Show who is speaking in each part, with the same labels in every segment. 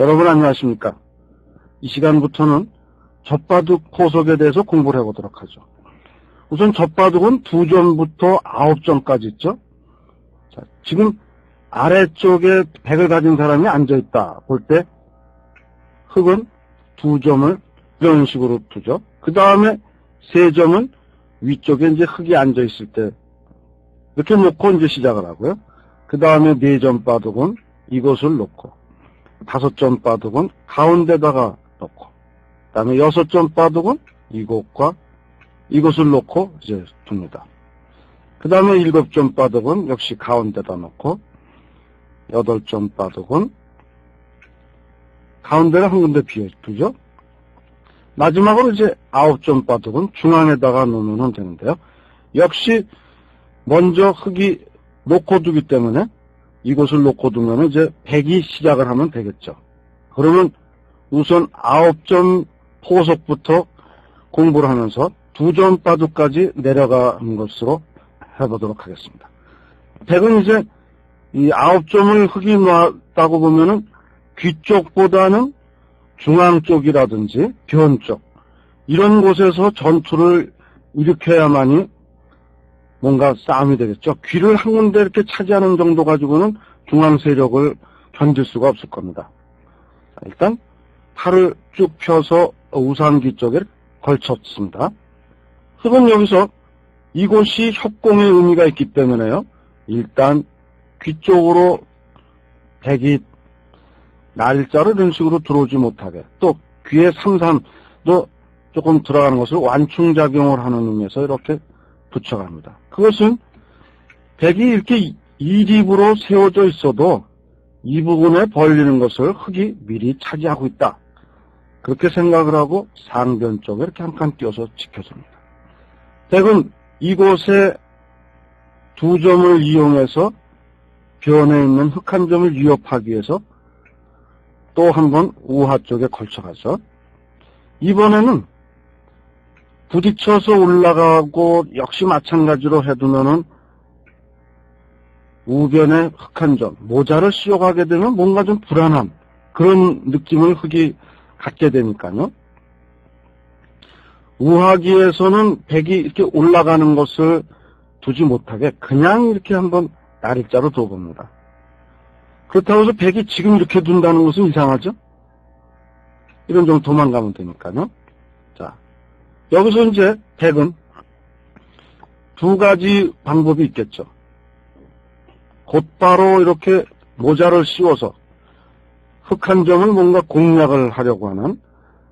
Speaker 1: 여러분 안녕하십니까? 이 시간부터는 젖바둑 포석에 대해서 공부를 해보도록 하죠. 우선 젖바둑은 2점부터 9점까지 있죠. 자, 지금 아래쪽에 100을 가진 사람이 앉아있다 볼 때 흑은 2점을 이런 식으로 두죠. 그 다음에 3점은 위쪽에 이제 흑이 앉아있을 때 이렇게 놓고 이제 시작을 하고요. 그 다음에 4점 바둑은 이것을 놓고 5점 바둑은 가운데다가 놓고 그 다음에 6점 바둑은 이것과 이것을 놓고 이제 둡니다. 그 다음에 7점 바둑은 역시 가운데다 놓고 8점 바둑은 가운데가 한 군데 비워두죠. 마지막으로 이제 9점 바둑은 중앙에다가 놓으면 되는데요. 역시 먼저 흑이 놓고 두기 때문에 이것을 놓고 두면 이제 100이 시작을 하면 되겠죠. 그러면 우선 9점 포석부터 공부를 하면서 2점 바둑까지 내려가는 것으로 해보도록 하겠습니다. 100은 이제 이 9점을 흑이 놨다고 보면은 귀 쪽보다는 중앙 쪽이라든지 변 쪽 이런 곳에서 전투를 일으켜야만이 뭔가 싸움이 되겠죠. 귀를 한 군데 이렇게 차지하는 정도 가지고는 중앙 세력을 견딜 수가 없을 겁니다. 자, 일단 팔을 쭉 펴서 우상귀 쪽에 걸쳤습니다. 흑은 여기서 이곳이 협공의 의미가 있기 때문에요. 일단 귀 쪽으로 100이 날짜로 이런 식으로 들어오지 못하게 또 귀에 3-3도 조금 들어가는 것을 완충작용을 하는 의미에서 이렇게 붙여갑니다. 그것은 100이 이렇게 2립으로 세워져 있어도 이 부분에 벌리는 것을 흑이 미리 차지하고 있다. 그렇게 생각을 하고 상변 쪽에 이렇게 한 칸 띄워서 지켜줍니다. 100은 이곳에 2점을 이용해서 변에 있는 흑 한 점을 위협하기 위해서 또 한 번 우하 쪽에 걸쳐가죠. 이번에는 부딪혀서 올라가고 역시 마찬가지로 해두면은 우변에 흑 한 점, 모자를 씌워가게 되면 뭔가 좀 불안함, 그런 느낌을 흑이 갖게 되니까요. 우하기에서는 100이 이렇게 올라가는 것을 두지 못하게 그냥 이렇게 한번 날일자로 둬봅니다. 그렇다고 해서 100이 지금 이렇게 둔다는 것은 이상하죠? 이런 정도 도망가면 되니까요. 자, 여기서 이제 100은 두 가지 방법이 있겠죠. 곧바로 이렇게 모자를 씌워서 흑 한 점을 뭔가 공략을 하려고 하는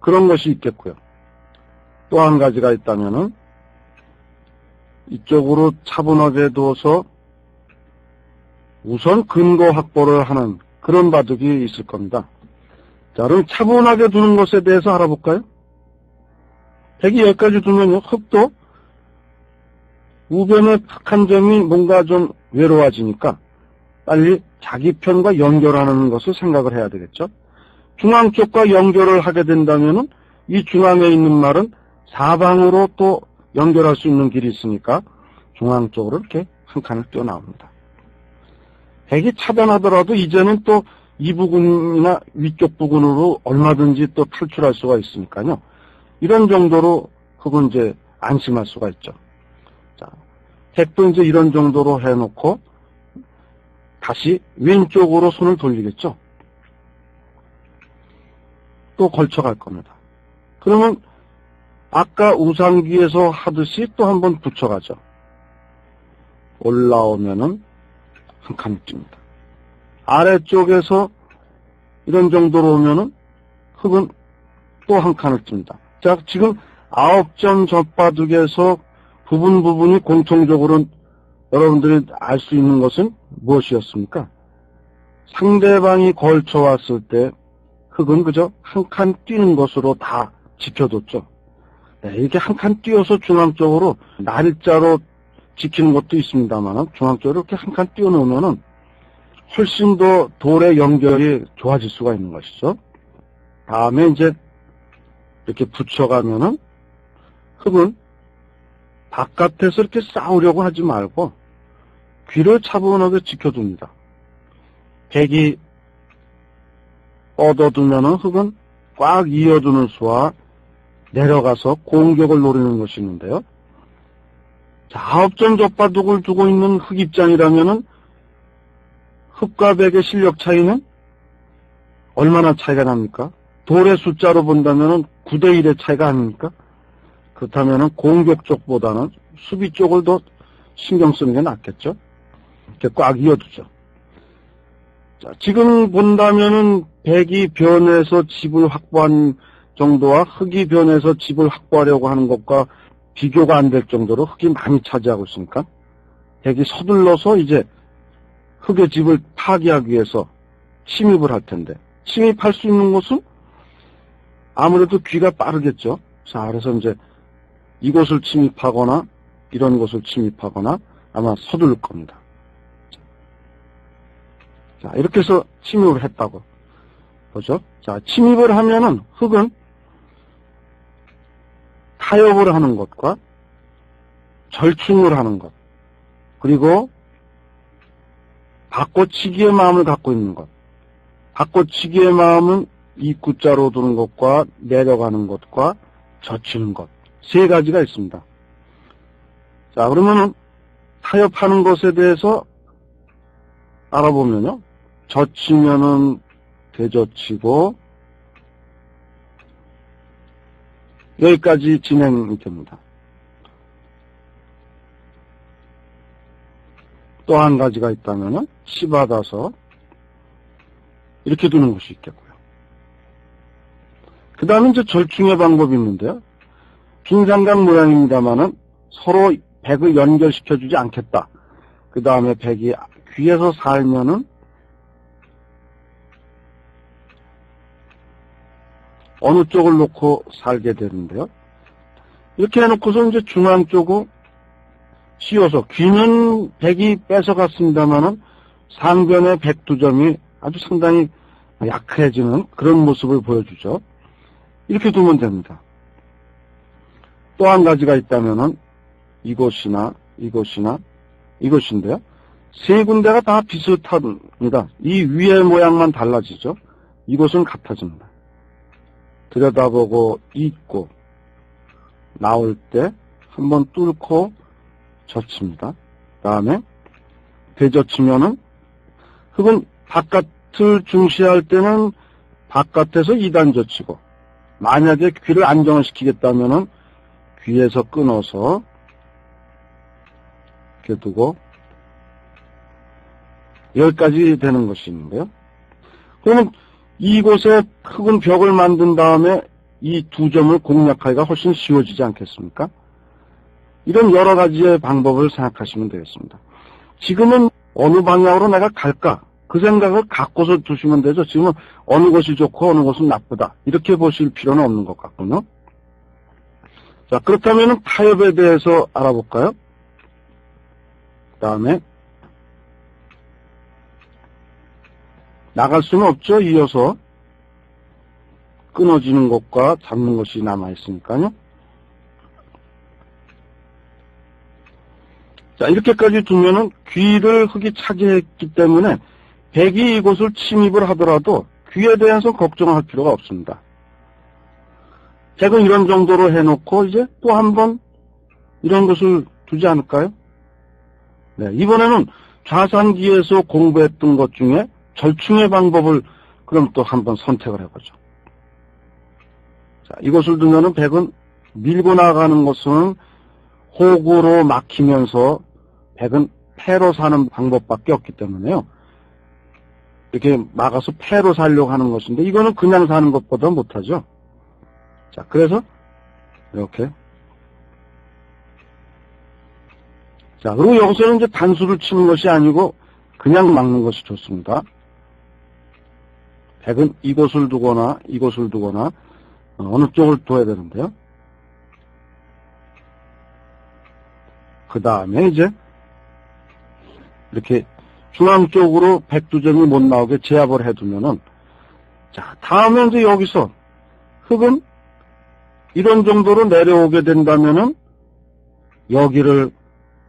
Speaker 1: 그런 것이 있겠고요. 또 한 가지가 있다면은 이쪽으로 차분하게 두어서 우선 근거 확보를 하는 그런 바둑이 있을 겁니다. 자, 그럼 차분하게 두는 것에 대해서 알아볼까요? 100이 여기까지 두면요, 흑도 우변의 흑 한 점이 뭔가 좀 외로워지니까 빨리 자기 편과 연결하는 것을 생각을 해야 되겠죠. 중앙 쪽과 연결을 하게 된다면은 이 중앙에 있는 말은 사방으로 또 연결할 수 있는 길이 있으니까 중앙 쪽으로 이렇게 한 칸을 띄워 나옵니다. 100이 차단하더라도 이제는 또 이 부분이나 위쪽 부분으로 얼마든지 또 탈출할 수가 있으니까요. 이런 정도로 흑은 이제 안심할 수가 있죠. 자, 100도 이제 이런 정도로 해놓고 다시 왼쪽으로 손을 돌리겠죠. 또 걸쳐갈 겁니다. 그러면 아까 우상귀에서 하듯이 또 한번 붙여가죠. 올라오면은 한 칸 찝니다. 아래쪽에서 이런 정도로 오면은 흑은 또 한 칸을 찝니다. 자, 지금 9점 젖바둑에서 부분이 공통적으로 여러분들이 알 수 있는 것은 무엇이었습니까? 상대방이 걸쳐왔을 때 흑은 그저 한 칸 뛰는 것으로 다 지켜뒀죠. 네, 이렇게 한 칸 띄워서 중앙 쪽으로 날짜로 지키는 것도 있습니다만 중앙 쪽으로 이렇게 한 칸 띄워놓으면은 훨씬 더 돌의 연결이 좋아질 수가 있는 것이죠. 다음에 이제 이렇게 붙여가면은 흑은 바깥에서 이렇게 싸우려고 하지 말고 귀를 차분하게 지켜둡니다. 100이 뻗어두면은 흙은 꽉 이어두는 수와 내려가서 공격을 노리는 것이 있는데요. 자, 9점 족바둑을 두고 있는 흙 입장이라면은 흙과 백의 실력 차이는 얼마나 차이가 납니까? 돌의 숫자로 본다면은 9대 1의 차이가 아닙니까? 그렇다면은 공격 쪽보다는 수비 쪽을 더 신경 쓰는 게 낫겠죠? 이렇게 꽉 이어두죠. 자, 지금 본다면은 백이 변해서 집을 확보한 정도와 흙이 변해서 집을 확보하려고 하는 것과 비교가 안 될 정도로 흙이 많이 차지하고 있으니까 백이 서둘러서 이제 흙의 집을 파괴하기 위해서 침입을 할 텐데, 침입할 수 있는 곳은 아무래도 귀가 빠르겠죠. 자, 그래서 이제 이곳을 침입하거나 이런 곳을 침입하거나 아마 서두를 겁니다. 자, 이렇게 해서 침입을 했다고 보죠. 자, 침입을 하면은 흙은 타협을 하는 것과 절충을 하는 것, 그리고 바꿔치기의 마음을 갖고 있는 것. 바꿔치기의 마음은 입구자로 두는 것과 내려가는 것과 젖히는 것. 세 가지가 있습니다. 자, 그러면은 타협하는 것에 대해서 알아보면요. 젖히면은 되젖히고 여기까지 진행이 됩니다. 또 한 가지가 있다면은 치받아서 이렇게 두는 것이 있겠고요. 그 다음에 이제 절충의 방법이 있는데요. 긴 삼각 모양입니다만은 서로 백을 연결시켜주지 않겠다. 그 다음에 백이 귀에서 살면은 어느 쪽을 놓고 살게 되는데요. 이렇게 해놓고서 이제 중앙 쪽을 씌워서 귀는 백이 뺏어갔습니다만은 상변의 백두점이 아주 상당히 약해지는 그런 모습을 보여주죠. 이렇게 두면 됩니다. 또 한 가지가 있다면은 이곳이나 이곳이나 이곳인데요. 세 군데가 다 비슷합니다. 이 위의 모양만 달라지죠. 이곳은 같아집니다. 들여다보고 있고 나올 때 한번 뚫고 젖힙니다. 그 다음에 되젖히면은 흙은 바깥을 중시할 때는 바깥에서 2단 젖히고 만약에 귀를 안정을 시키겠다면은 귀에서 끊어서 이렇게 두고 여기까지 되는 것이 있는데요. 그러면 이곳에 흙은 벽을 만든 다음에 이 두 점을 공략하기가 훨씬 쉬워지지 않겠습니까? 이런 여러 가지의 방법을 생각하시면 되겠습니다. 지금은 어느 방향으로 내가 갈까? 그 생각을 갖고서 두시면 되죠. 지금은 어느 것이 좋고 어느 것은 나쁘다. 이렇게 보실 필요는 없는 것 같군요. 자, 그렇다면 타협에 대해서 알아볼까요? 그 다음에 나갈 수는 없죠. 이어서 끊어지는 것과 잡는 것이 남아있으니까요. 자, 이렇게까지 두면은 귀를 흙이 차지했기 때문에 백이 이곳을 침입을 하더라도 귀에 대해서 걱정할 필요가 없습니다. 백은 이런 정도로 해놓고 이제 또 한 번 이런 것을 두지 않을까요? 네, 이번에는 좌산기에서 공부했던 것 중에 절충의 방법을 그럼 또 한번 선택을 해보죠. 자, 이것을 두면은 백은 밀고 나가는 것은 호구로 막히면서 백은 패로 사는 방법밖에 없기 때문에요. 이렇게 막아서 패로 살려고 하는 것인데 이거는 그냥 사는 것보다 못하죠. 자, 그래서 이렇게. 자, 그리고 여기서는 이제 단수를 치는 것이 아니고 그냥 막는 것이 좋습니다. 백은 이곳을 두거나 이곳을 두거나 어느 쪽을 둬야 되는데요. 그 다음에 이제 이렇게 중앙 쪽으로 백두점이 못 나오게 제압을 해두면은, 자, 다음에 이제 여기서 흙은 이런 정도로 내려오게 된다면은 여기를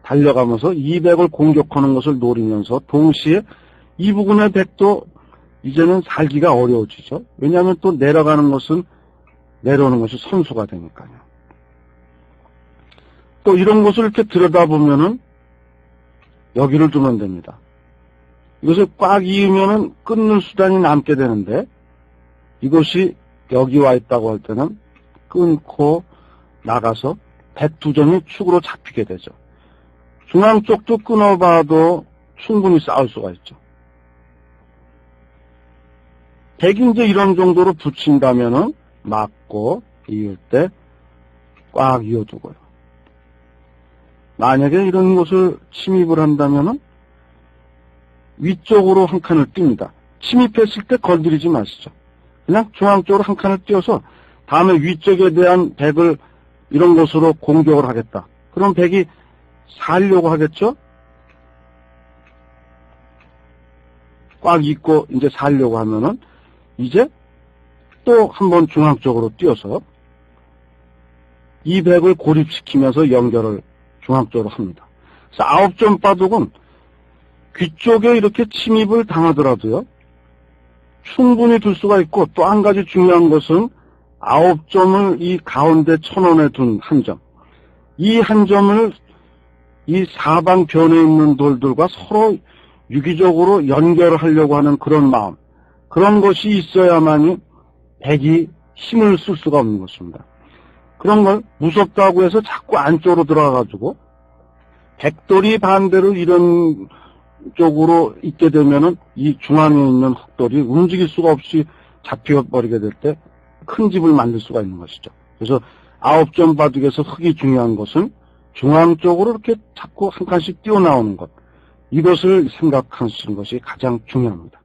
Speaker 1: 달려가면서 200을 공격하는 것을 노리면서 동시에 이 부분의 백도 이제는 살기가 어려워지죠. 왜냐하면 또 내려오는 것이 선수가 되니까요. 또 이런 것을 이렇게 들여다보면은 여기를 두면 됩니다. 이것을 꽉 이으면은 끊는 수단이 남게 되는데 이것이 여기 와 있다고 할 때는 끊고 나가서 백두점이 축으로 잡히게 되죠. 중앙 쪽도 끊어봐도 충분히 싸울 수가 있죠. 백이 이제 이런 정도로 붙인다면은 맞고 이을 때 꽉 이어두고요. 만약에 이런 것을 침입을 한다면은 위쪽으로 한 칸을 띄웁니다. 침입했을 때 건드리지 마시죠. 그냥 중앙 쪽으로 한 칸을 띄워서 다음에 위쪽에 대한 백을 이런 것으로 공격을 하겠다. 그럼 백이 살려고 하겠죠? 꽉 잊고 이제 살려고 하면은 이제 또 한번 중앙 쪽으로 띄워서 이 백을 고립시키면서 연결을 중앙 쪽으로 합니다. 그래서 9점 바둑은 귀쪽에 이렇게 침입을 당하더라도요, 충분히 둘 수가 있고, 또 한 가지 중요한 것은 9점을 이 가운데 천원에 둔 한 점. 이 한 점을 이 사방 변에 있는 돌들과 서로 유기적으로 연결을 하려고 하는 그런 마음. 그런 것이 있어야만이 백이 힘을 쓸 수가 없는 것입니다. 그런 걸 무섭다고 해서 자꾸 안쪽으로 들어가가지고 백돌이 반대로 이런 쪽으로 있게 되면은 이 중앙에 있는 흑돌이 움직일 수가 없이 잡혀버리게 될 때 큰 집을 만들 수가 있는 것이죠. 그래서 9점 바둑에서 흑이 중요한 것은 중앙 쪽으로 이렇게 자꾸 한 칸씩 띄어나오는 것. 이것을 생각하시는 것이 가장 중요합니다.